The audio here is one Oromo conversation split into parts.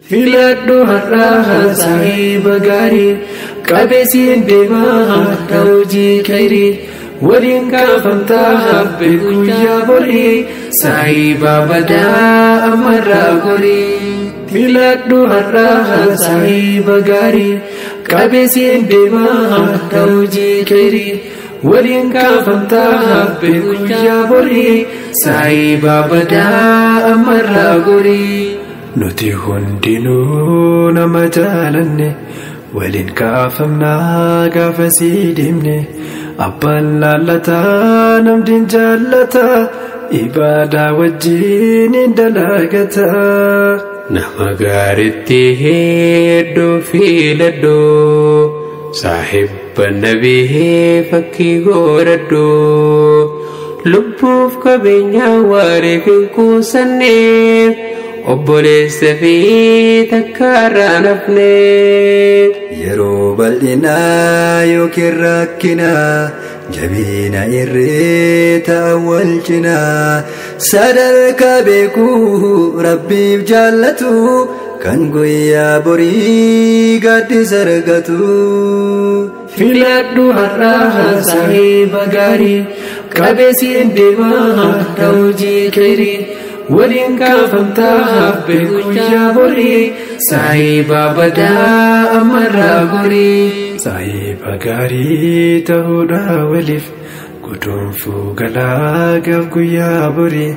filadhu har'a saahiba gaarii qabeessiin deemaa hojii khayrii waliin kaafamtaa guyyaa borii saahiba badaa amarraa gorii filadhu har'a saahiba gaarii qabeessiin deemaa hojii khayrii waliin kaafamtaa guyyaa borii saahiba badaa amarraa gorii nuti hundinuu nama jaalanne waliin kaafamnaa gaafa sii deemne abbaan laallataa namdiin jaallataa ibaadaa wajjin hin dalagataa nama gaaritti hedduu filadhoo saahibba nabii fakkii godhadhoo lubbuuf qabeenyaa wareef hin kuusanneef obboleessa fi takkaarraa nafne yeroo bal'inaa yookiin rakkinaa jabiina irree ta'a wal cinaa sadarkaa beekuu rabbiif jaallatu kan guyyaa borii gaaddisa argatu filadhu har'a saahiba gaarii qabeessiin deemaa hojii khayrii waliin kaafamtaa guyyaa borii saahiba badaa amarraa gorii saahiba gaarii ta'uudha waliif guduunfuu galaa gaaf guyyaa borii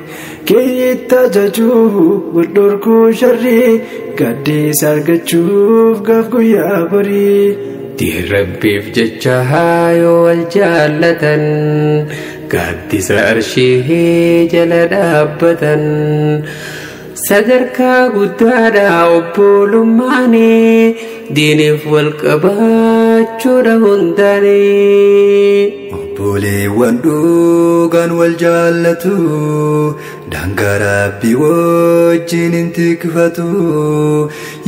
keeyitti ajajuu wal dhorkuu sharrii gaaddisa argachuuf gaaf guyyaa borii rabbiif jecha yoo wal jaallatan gaaddisa arshii jala dhaabbatan sadarkaa guddaadha obbolummaani diiniif wal qabaachuudha hundaani obboleewwan dhugaan wal jaallatu daangaa rabbii wajjin hin tikfatu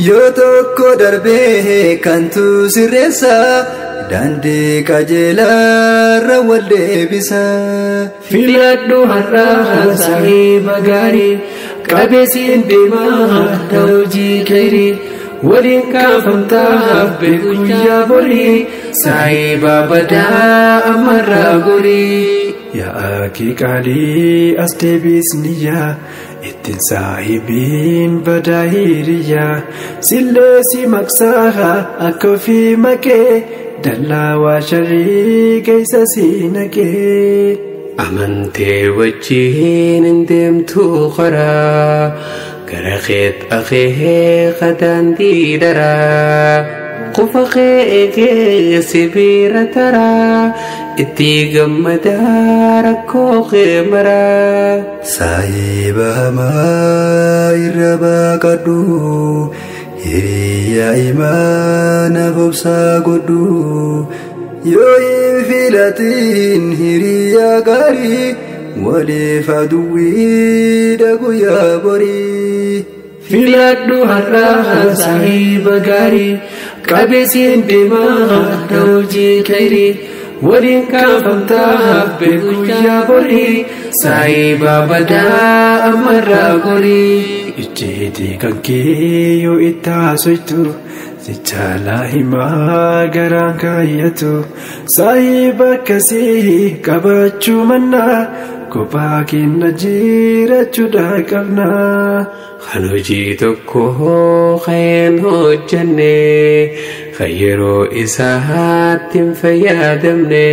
yoo tokko darbee kantu sirreessa daandii qajeelaarra wal deebisa filadhu har'a saahiba gaarii qabeessiin deemaa hojii khayrii waliin kaafamtaa guyyaa borii saahiba badaa amarraa gorii yaa akii qaalii as deebisniyyaa ittiin saahibiin badaa hiriyaa sillee si maqsaa akka ofii makee dallaa waa sharrii keessa si naqee amantee wajjiin hin deemtuu karaa gara keet akhee qadaandii daraa qofa kee eegee sibiira taraa itti gammadaa rakkoo kee maraa saahiba hamaa irra baaqadhu hiriyaa imaana bobsaa godhu yoo hin filatiin hiriyaa gaarii waliif aduwwiidha guyyaa borii filadhu har'a saahiba gaarii qabeessiin deemaa hojii khayrii waliin kaafamtaa guyyaa borii saahiba badaa amarraa gorii icciitii kan kee yoo itti haasoytu jaalaa himaa garaan kaayyatu saahiba akkasii qabachuu mannaa kophaa keenya jirachuudha qabnaa kan hojii tokko kan hojjanne kan yeroo isaatti hin fayyadamne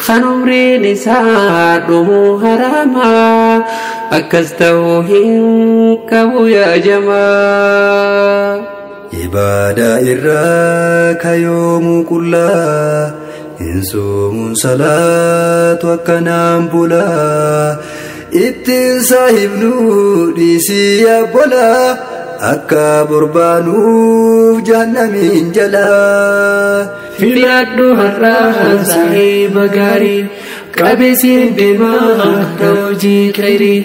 kan umriin isaa dhumuu haraamaa akkas ta'uu hin qabu yaa jamaa ibaadaa irraa kayoomuu qullaa hin soomuun salaatu akkanaan bulaa ittiin saahibnuu dhiisii abbolaa akka borbaanuuf jahannamiin jalaa filadhu har'a saahiba gaarii qabeessiin deemaa hojii khayrii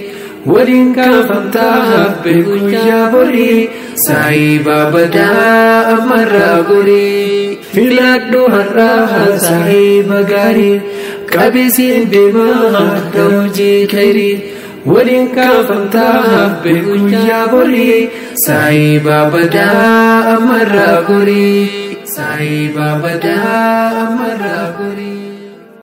waliin kaafamtaa guyyaa borii saahiba badaa amarraa gorii filadhu har'a saahiba gaarii qabeessiin deemaa hojii khayrii ولين كافمتا بكويا بري سايبا بدا أمر غري سايبا بدا أمر